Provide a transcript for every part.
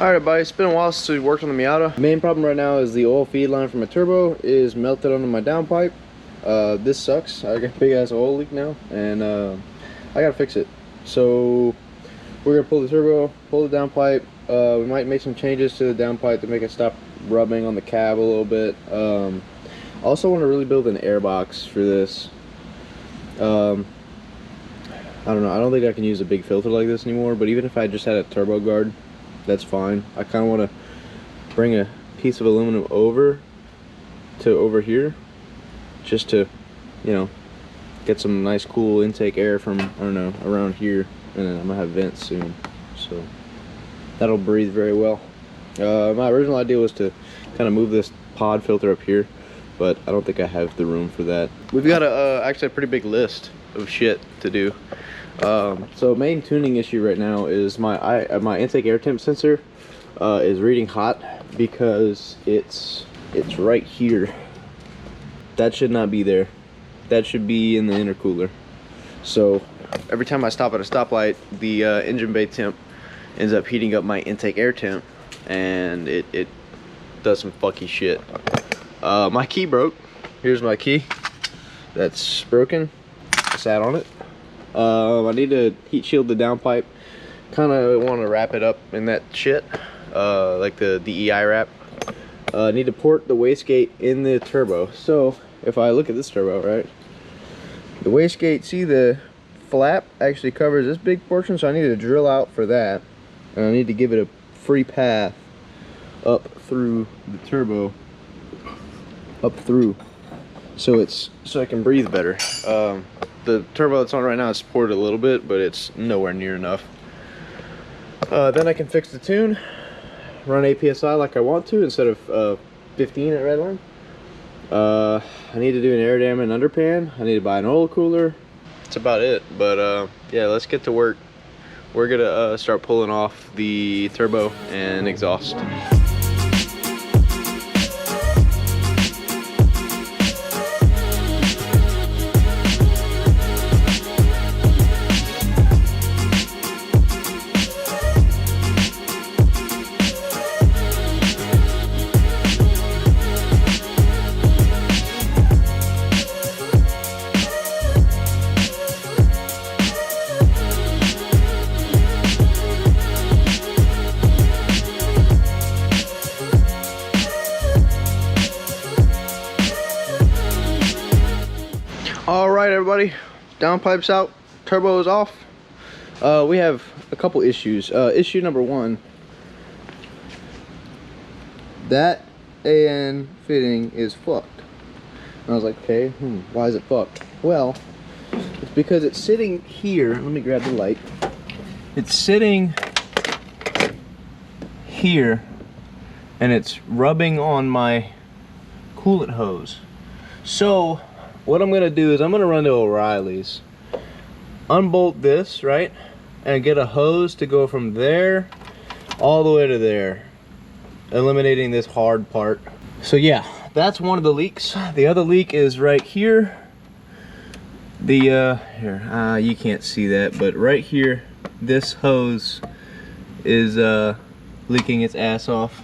Alright everybody, it's been a while since we worked on the Miata. Main problem right now is the oil feed line for my turbo is melted onto my downpipe. This sucks. I got a big ass oil leak now and I gotta fix it. So we're gonna pull the turbo, pull the downpipe. We might make some changes to the downpipe to make it stop rubbing on the cab a little bit. I also want to really build an air box for this. I don't know, I don't think I can use a big filter like this anymore, but even if I just had a turbo guard, that's fine. I kind of want to bring a piece of aluminum over here just to, you know, get some nice cool intake air from, I don't know, around here, and then I'm gonna have vents soon, so that'll breathe very well. My original idea was to kind of move this pod filter up here, but I don't think I have the room for that. We've got actually a pretty big list of shit to do. So main tuning issue right now is my intake air temp sensor is reading hot because it's right here. That should not be there. That should be in the intercooler. So every time I stop at a stoplight, the engine bay temp ends up heating up my intake air temp, and it does some fucky shit. My key broke. Here's my key. That's broken. I sat on it. I need to heat shield the downpipe. Kind of want to wrap it up in that shit, like the DEI wrap. I need to port the wastegate in the turbo. So if I look at this turbo, right, the wastegate, see the flap actually covers this big portion, so I need to drill out for that, and I need to give it a free path up through the turbo, up through, so I can breathe better. The turbo that's on right now is supported a little bit, but it's nowhere near enough. Then I can fix the tune, run APSI like I want to instead of 15 at Redline. I need to do an air dam and underpan. I need to buy an oil cooler. That's about it. But yeah, let's get to work. We're gonna start pulling off the turbo and exhaust. Alright everybody, downpipe's out, turbo is off. We have a couple issues. Issue number one, that AN fitting is fucked. And I was like, okay, why is it fucked? Well, it's because it's sitting here. Let me grab the light. It's sitting here and it's rubbing on my coolant hose. So what I'm gonna do is I'm gonna run to O'Reilly's, unbolt this, right, and get a hose to go from there all the way to there, eliminating this hard part. So yeah, that's one of the leaks. The other leak is right here. Here, you can't see that, but right here, this hose is leaking its ass off.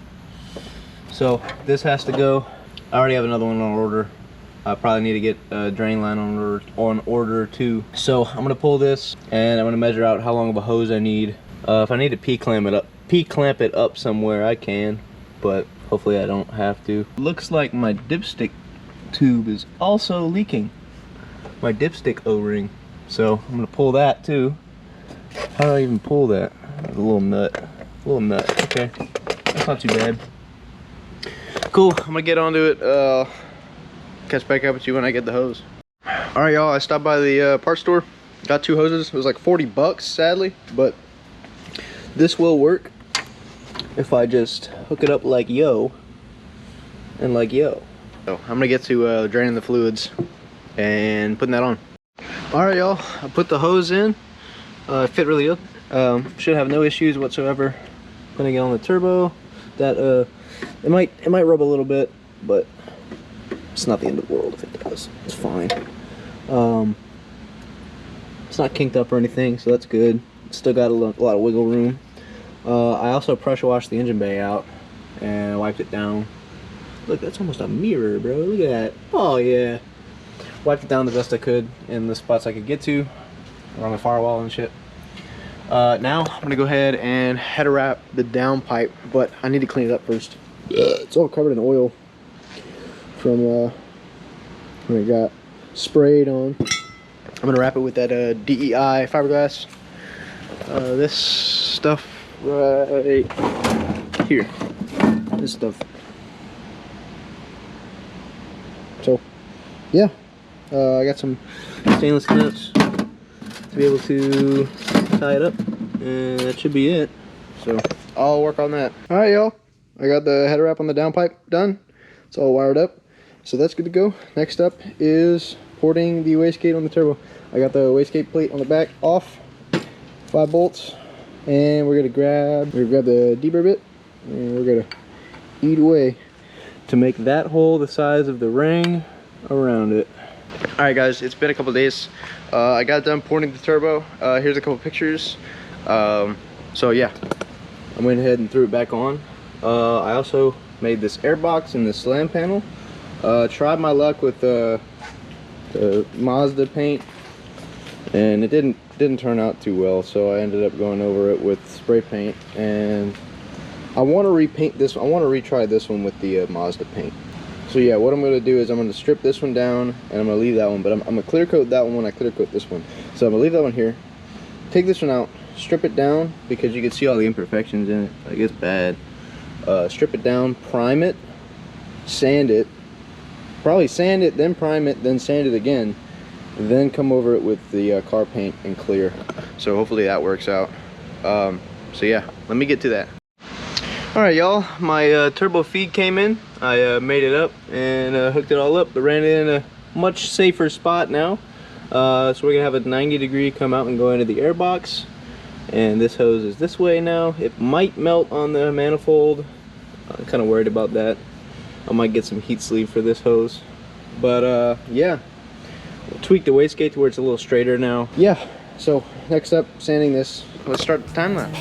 So this has to go. I already have another one on order. I probably need to get a drain line on order too. So I'm gonna pull this and I'm gonna measure out how long of a hose I need. If I need to P-clamp it up somewhere, I can, but hopefully I don't have to. Looks like my dipstick tube is also leaking. My dipstick O-ring. So I'm gonna pull that too. How do I even pull that? A little nut. Okay, that's not too bad. Cool, I'm gonna get onto it. Catch back up with you when I get the hose. Alright y'all, I stopped by the parts store, got two hoses. It was like 40 bucks sadly, but this will work if I just hook it up like yo and like yo. So I'm gonna get to draining the fluids and putting that on. Alright y'all, I put the hose in. It fit really good. Should have no issues whatsoever putting it on the turbo. That it might rub a little bit, but it's not the end of the world if it does. It's fine. It's not kinked up or anything, so that's good. It's still got a lot of wiggle room. I also pressure washed the engine bay out and wiped it down. Look, that's almost a mirror, bro. Look at that. Oh yeah. Wiped it down the best I could in the spots I could get to, around the firewall and shit. Now I'm gonna go ahead and header wrap the downpipe, but I need to clean it up first. It's all covered in oil from when it got sprayed on. I'm gonna wrap it with that DEI fiberglass. This stuff right here. This stuff. So, yeah. I got some stainless nuts to be able to tie it up, and that should be it. So I'll work on that. All right, y'all. I got the header wrap on the downpipe done. It's all wired up, so that's good to go. Next up is porting the wastegate on the turbo. I got the wastegate plate on the back off, 5 bolts, and we're gonna grab the deburr bit, and we're gonna eat away to make that hole the size of the ring around it. All right, guys, it's been a couple days. I got done porting the turbo. Here's a couple pictures. So yeah, I went ahead and threw it back on. I also made this air box and this slam panel. Tried my luck with the Mazda paint, and it didn't turn out too well. So I ended up going over it with spray paint, and I want to repaint this. I want to retry this one with the Mazda paint. So yeah, what I'm going to do is I'm going to strip this one down, and I'm going to leave that one, but I'm going to clear coat that one when I clear coat this one. So I'm going to leave that one here, take this one out, strip it down, because you can see all the imperfections in it. Like, it's bad. Strip it down, prime it, sand it, probably sand it, then prime it, then sand it again, then come over it with the car paint and clear. So hopefully that works out. So yeah, let me get to that. Alright, y'all, my turbo feed came in. I made it up and hooked it all up, but ran it in a much safer spot now. So we're gonna have a 90-degree come out and go into the air box, and this hose is this way now. It might melt on the manifold. I'm kind of worried about that. I might get some heat sleeve for this hose, but yeah, we'll tweak the wastegate to where it's a little straighter now. Yeah, so next up, sanding this. Let's start the time lapse.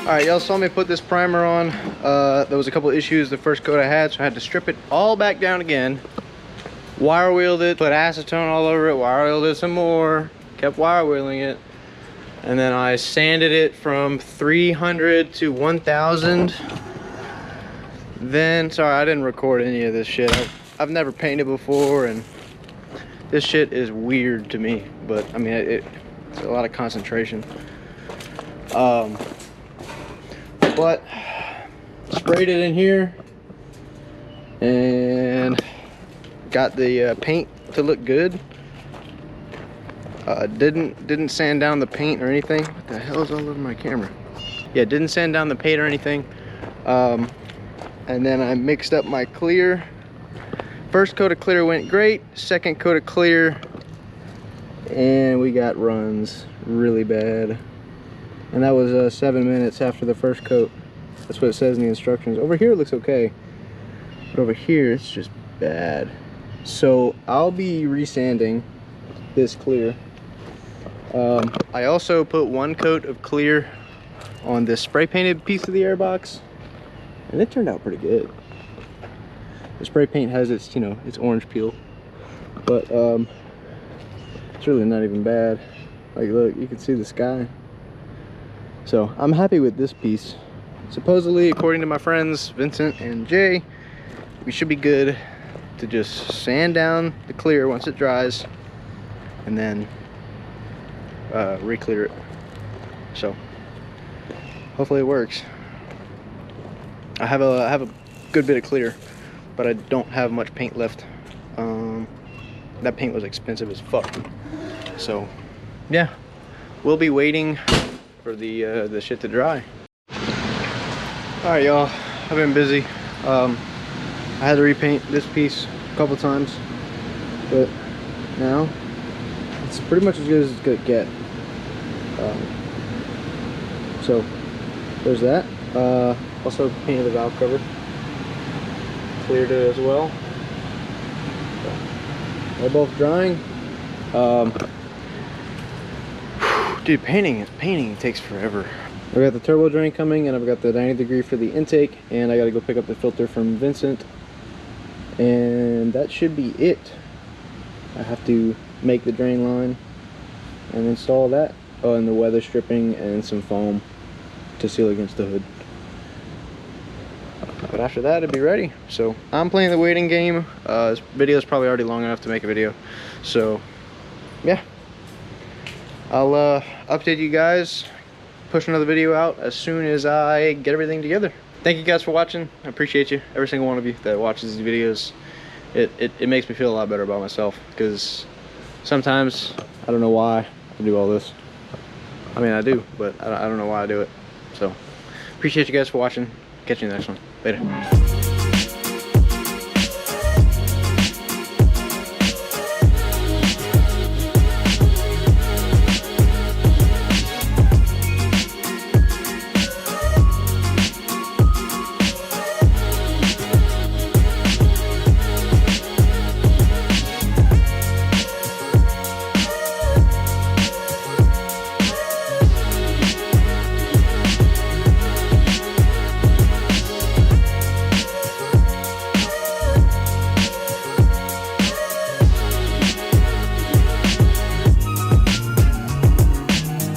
Alright, y'all saw me put this primer on. There was a couple issues the first coat I had, so I had to strip it all back down again. Wire wheeled it, put acetone all over it, wire wheeled it some more, kept wire wheeling it. And then I sanded it from 300 to 1000. Then, sorry, I didn't record any of this shit. I've never painted before, and this shit is weird to me. But, I mean, it's a lot of concentration. But sprayed it in here and got the paint to look good. Didn't sand down the paint or anything. What the hell is all over my camera? Yeah, didn't sand down the paint or anything. And then I mixed up my clear. First coat of clear went great. Second coat of clear, and we got runs really bad. And that was 7 minutes after the first coat. That's what it says in the instructions. Over here it looks okay, but over here it's just bad. So I'll be resanding this clear. I also put 1 coat of clear on this spray painted piece of the airbox, and it turned out pretty good. The spray paint has its, you know, its orange peel, but it's really not even bad. Like, look, you can see the sky. So I'm happy with this piece. Supposedly, according to my friends Vincent and Jay, we should be good to just sand down the clear once it dries, and then re-clear it. So hopefully it works. I have a good bit of clear, but I don't have much paint left. That paint was expensive as fuck. So yeah, we'll be waiting for the shit to dry. All right, y'all, I've been busy. I had to repaint this piece a couple times. But now it's pretty much as good as it's gonna get. So there's that. Also painted the valve cover, cleared it as well. They're both drying. Dude, painting takes forever. I've got the turbo drain coming, and I've got the 90° for the intake, and I gotta go pick up the filter from Vincent, and that should be it. I have to make the drain line and install that. Oh, and the weather stripping and some foam to seal against the hood. But after that, it'll be ready. So I'm playing the waiting game. This video is probably already long enough to make a video. So yeah, I'll update you guys, push another video out as soon as I get everything together. Thank you guys for watching. I appreciate you, every single one of you that watches these videos. It makes me feel a lot better about myself, because sometimes I don't know why I do all this. I mean, I do, but I don't know why I do it. So appreciate you guys for watching. Catch you in the next one. Later.